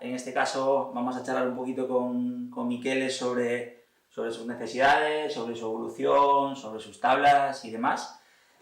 En este caso vamos a charlar un poquito con Miquele sobre sus necesidades, sobre su evolución, sobre sus tablas y demás.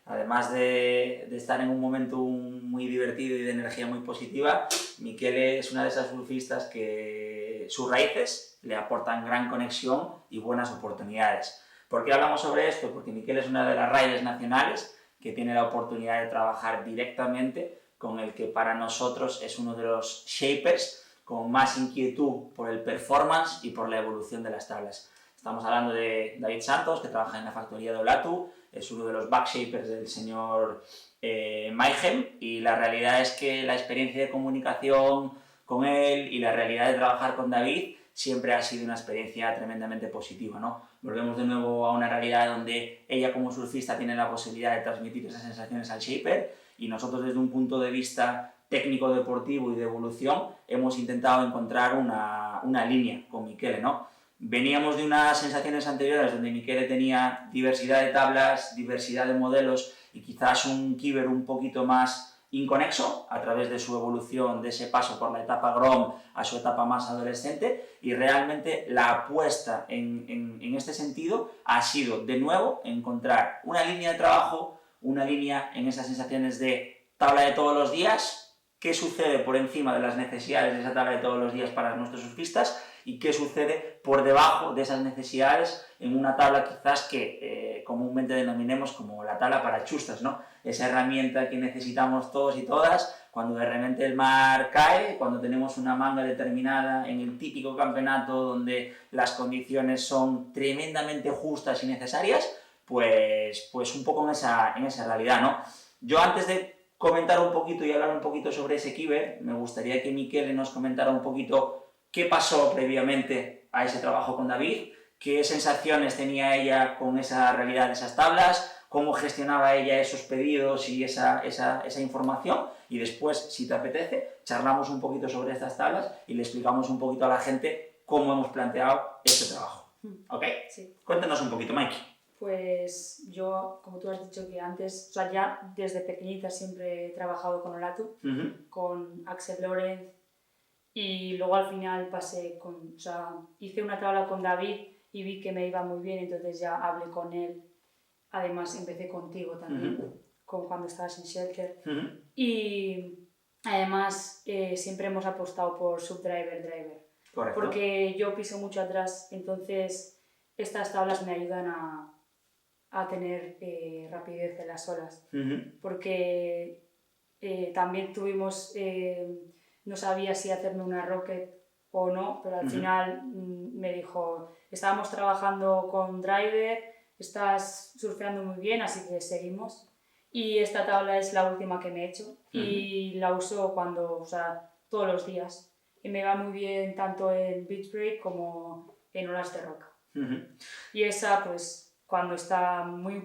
Además de estar en un momento muy divertido y de energía muy positiva, Miquele es una de esas surfistas que sus raíces le aportan gran conexión y buenas oportunidades. ¿Por qué hablamos sobre esto? Porque Miquele es una de las riders nacionales que tiene la oportunidad de trabajar directamente con el que para nosotros es uno de los shapers con más inquietud por el performance y por la evolución de las tablas. Estamos hablando de David Santos, que trabaja en la factoría de Olatu, es uno de los backshapers del señor Mayhem, y la realidad es que la experiencia de comunicación con él y la realidad de trabajar con David siempre ha sido una experiencia tremendamente positiva, ¿no? Volvemos de nuevo a una realidad donde ella como surfista tiene la posibilidad de transmitir esas sensaciones al shaper, y nosotros desde un punto de vista técnico, deportivo y de evolución hemos intentado encontrar una línea con Miquele, ¿no? Veníamos de unas sensaciones anteriores donde Miquele tenía diversidad de tablas, diversidad de modelos y quizás un keeper un poquito más inconexo a través de su evolución, de ese paso por la etapa Grom a su etapa más adolescente, y realmente la apuesta en este sentido ha sido de nuevo encontrar una línea de trabajo, una línea en esas sensaciones de tabla de todos los días, qué sucede por encima de las necesidades de esa tabla de todos los días para nuestros surfistas y qué sucede por debajo de esas necesidades en una tabla quizás que comúnmente denominemos como la tabla para chustas, ¿no? Esa herramienta que necesitamos todos y todas cuando de repente el mar cae, cuando tenemos una manga determinada en el típico campeonato donde las condiciones son tremendamente justas y necesarias, pues un poco en esa realidad, ¿no? Yo antes de comentar un poquito y hablar un poquito sobre ese keeper, me gustaría que Miquele nos comentara un poquito qué pasó previamente a ese trabajo con David, qué sensaciones tenía ella con esa realidad de esas tablas, cómo gestionaba ella esos pedidos y esa información, y después, si te apetece, charlamos un poquito sobre estas tablas y le explicamos un poquito a la gente cómo hemos planteado este trabajo. ¿Ok? Sí. Cuéntanos un poquito, Mikey. Pues yo, como tú has dicho que antes, o sea, ya desde pequeñita siempre he trabajado con Olatu, con Axel Lorenz, y luego al final hice una tabla con David y vi que me iba muy bien, entonces ya hablé con él. Además empecé contigo también, cuando estabas en Shelter. Y además siempre hemos apostado por subdriver. Correcto. Porque yo piso mucho atrás, entonces estas tablas me ayudan a tener rapidez en las olas. Porque también tuvimos, no sabía si hacerme una rocket o no, pero al final me dijo, estábamos trabajando con driver, estás surfeando muy bien, así que seguimos. Y esta tabla es la última que me he hecho y la uso todos los días. Y me va muy bien tanto en beach break como en olas de roca. Y esa, pues, cuando está muy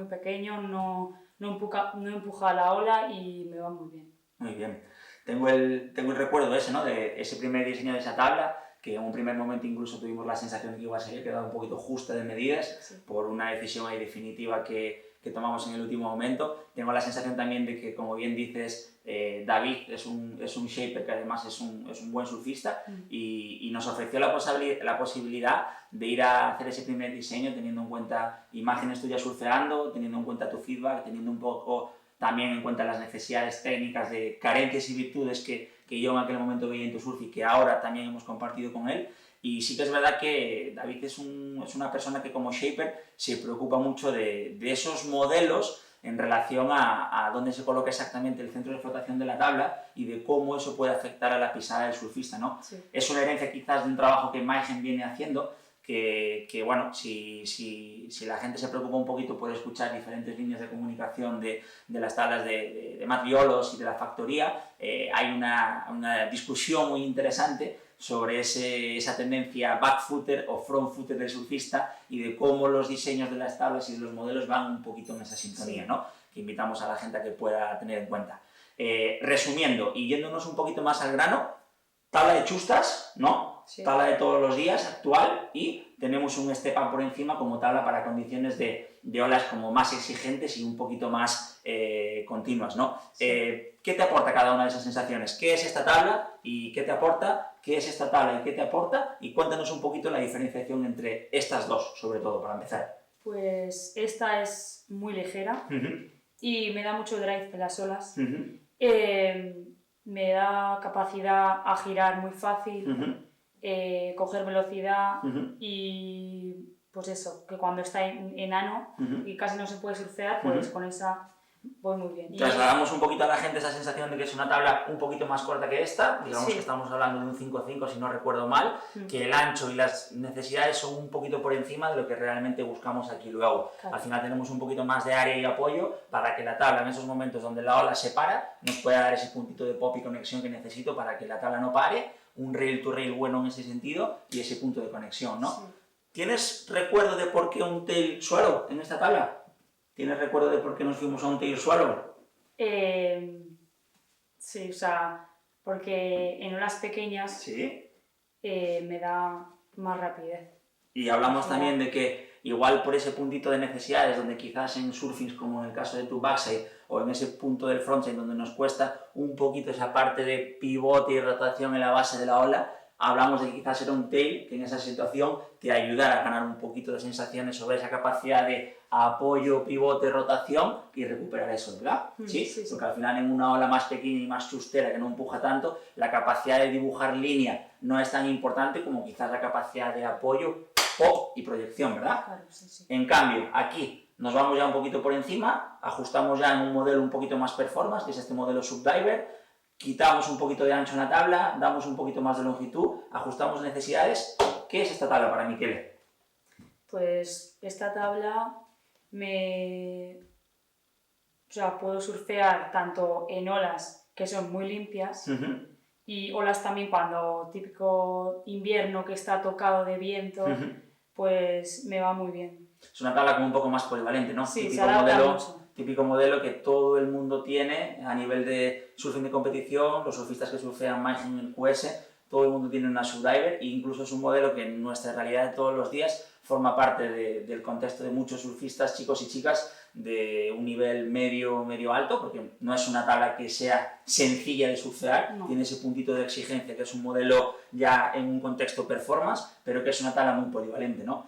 pequeño, no empuja la ola y me va muy bien. Muy bien. Tengo el recuerdo ese, ¿no? De ese primer diseño de esa tabla, que en un primer momento incluso tuvimos la sensación de que iba a ser quedado un poquito justa de medidas, sí, por una decisión ahí definitiva que tomamos en el último momento. Tengo la sensación también de que, como bien dices, David es un shaper que además es un buen surfista y nos ofreció la posibilidad de ir a hacer ese primer diseño teniendo en cuenta imágenes tuyas surfeando, teniendo en cuenta tu feedback, teniendo un poco también en cuenta las necesidades técnicas de carencias y virtudes que yo en aquel momento veía en tu surf y que ahora también hemos compartido con él. Y sí que es verdad que David es una persona que como shaper se preocupa mucho de esos modelos en relación a dónde se coloca exactamente el centro de flotación de la tabla y de cómo eso puede afectar a la pisada del surfista, ¿no? Sí. Es una herencia quizás de un trabajo que Mayhem viene haciendo, que bueno, si la gente se preocupa un poquito por escuchar diferentes líneas de comunicación de las tablas de Matt Violos y de la factoría, hay una discusión muy interesante sobre esa tendencia backfooter o frontfooter del surfista y de cómo los diseños de las tablas y de los modelos van un poquito en esa sintonía, sí, ¿no? Que invitamos a la gente a que pueda tener en cuenta. Resumiendo y yéndonos un poquito más al grano, tabla de chustas, ¿no? Sí. Tabla de todos los días actual y tenemos un step up por encima como tabla para condiciones de olas como más exigentes y un poquito más continuas, ¿no? Sí. ¿Qué te aporta cada una de esas sensaciones? ¿Qué es esta tabla y qué te aporta? ¿Qué es esta tabla y qué te aporta? Y cuéntanos un poquito la diferenciación entre estas dos, sobre todo, para empezar. Pues esta es muy ligera y me da mucho drive en las olas. Me da capacidad a girar muy fácil, coger velocidad y pues eso, que cuando está enano y casi no se puede surfear, pues con esa voy muy bien. Trasladamos un poquito a la gente esa sensación de que es una tabla un poquito más corta que esta, digamos que estamos hablando de un 5.5 si no recuerdo mal, que el ancho y las necesidades son un poquito por encima de lo que realmente buscamos aquí luego. Claro. Al final tenemos un poquito más de área y apoyo para que la tabla en esos momentos donde la ola se para nos pueda dar ese puntito de pop y conexión que necesito para que la tabla no pare, un rail to rail bueno en ese sentido y ese punto de conexión, ¿no? Sí. ¿Tienes recuerdo de por qué un tail swallow en esta tabla? ¿Tienes recuerdo de por qué nos fuimos a un tail swallow? Sí, o sea, porque en olas pequeñas ¿sí? Me da más rapidez. Y hablamos también de que igual por ese puntito de necesidades, donde quizás en surfings como en el caso de tu backside, o en ese punto del frontside donde nos cuesta un poquito esa parte de pivote y rotación en la base de la ola, hablamos de que quizás era un tail que en esa situación te ayudara a ganar un poquito de sensaciones sobre esa capacidad de apoyo, pivote, rotación y recuperar eso, ¿verdad? ¿Sí? Sí. Porque al final en una ola más pequeña y más chustera que no empuja tanto, la capacidad de dibujar línea no es tan importante como quizás la capacidad de apoyo, pop y proyección, ¿verdad? Claro, sí. En cambio, aquí nos vamos ya un poquito por encima, ajustamos ya en un modelo un poquito más performance, que es este modelo subdiver, quitamos un poquito de ancho en la tabla, damos un poquito más de longitud, ajustamos necesidades. ¿Qué es esta tabla para Michele? Pues esta tabla o sea, puedo surfear tanto en olas que son muy limpias y olas también cuando típico invierno que está tocado de viento, pues me va muy bien. Es una tabla como un poco más polivalente, ¿no? Sí, se adapta mucho. Típico modelo que todo el mundo tiene a nivel de surfing de competición, los surfistas que surfean más en el QS, todo el mundo tiene una subdiver e incluso es un modelo que en nuestra realidad de todos los días forma parte del contexto de muchos surfistas, chicos y chicas, de un nivel medio alto, porque no es una tabla que sea sencilla de surfear, tiene ese puntito de exigencia que es un modelo ya en un contexto performance, pero que es una tabla muy polivalente, ¿no?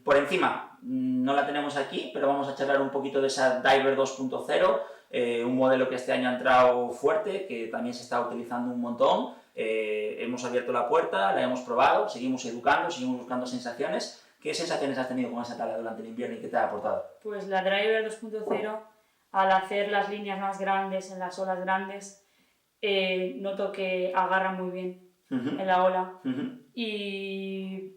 Por encima, no la tenemos aquí, pero vamos a charlar un poquito de esa Diver 2.0, un modelo que este año ha entrado fuerte, que también se está utilizando un montón. Hemos abierto la puerta, la hemos probado, seguimos educando, seguimos buscando sensaciones. ¿Qué sensaciones has tenido con esa tabla durante el invierno y qué te ha aportado? Pues la Driver 2.0, al hacer las líneas más grandes en las olas grandes, noto que agarra muy bien en la ola. Y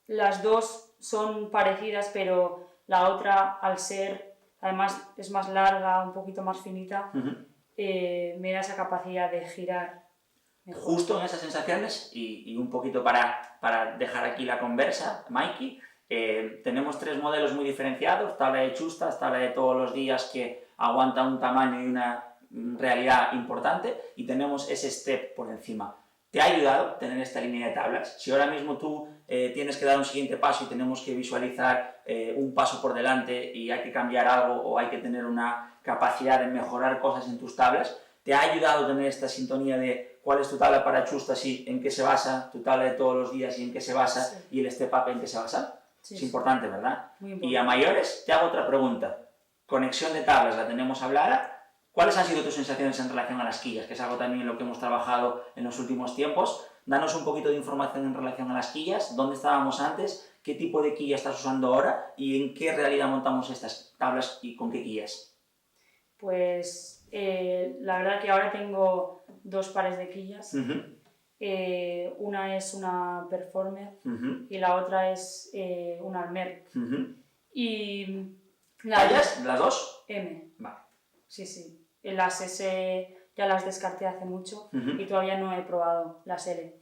las dos son parecidas, pero la otra, al ser, además es más larga, un poquito más finita, me da esa capacidad de girar mejor. Justo en esas sensaciones, y un poquito para dejar aquí la conversa, Mikey, tenemos tres modelos muy diferenciados, tabla de chustas, tabla de todos los días que aguanta un tamaño y una realidad importante, y tenemos ese step por encima. ¿Te ha ayudado tener esta línea de tablas? Si ahora mismo tú tienes que dar un siguiente paso y tenemos que visualizar un paso por delante y hay que cambiar algo o hay que tener una capacidad de mejorar cosas en tus tablas, ¿te ha ayudado tener esta sintonía de cuál es tu tabla para chustas y en qué se basa, tu tabla de todos los días y en qué se basa y el step up en qué se basa? Sí, es importante, ¿verdad? Muy importante. Y a mayores te hago otra pregunta. Conexión de tablas la tenemos hablada. ¿Cuáles han sido tus sensaciones en relación a las quillas? Que es algo también en lo que hemos trabajado en los últimos tiempos. Danos un poquito de información en relación a las quillas. ¿Dónde estábamos antes? ¿Qué tipo de quilla estás usando ahora? ¿Y en qué realidad montamos estas tablas y con qué quillas? Pues la verdad que ahora tengo dos pares de quillas. Una es una Performer y la otra es una Almer. Y ¿Tallas? ¿Las dos? M. Vale. Sí. Las S ya las descarté hace mucho y todavía no he probado las L.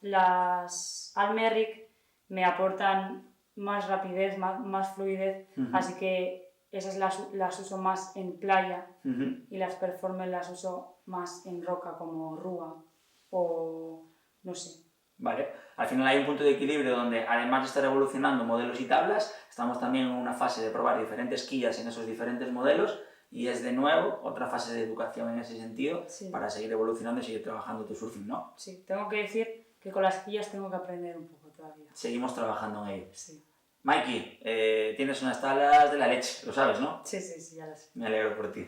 Las Almeric me aportan más rapidez, más fluidez, así que esas las uso más en playa y las Performance las uso más en roca como rúa. o no sé. Vale, al final hay un punto de equilibrio donde además de estar evolucionando modelos y tablas, estamos también en una fase de probar diferentes quillas en esos diferentes modelos y es de nuevo otra fase de educación en ese sentido para seguir evolucionando y seguir trabajando tu surfing, ¿no? Sí, tengo que decir que con las quillas tengo que aprender un poco todavía. Seguimos trabajando en ello. Sí. Mikey, tienes unas tablas de la leche, lo sabes, ¿no? Sí, ya las sé. Me alegro por ti.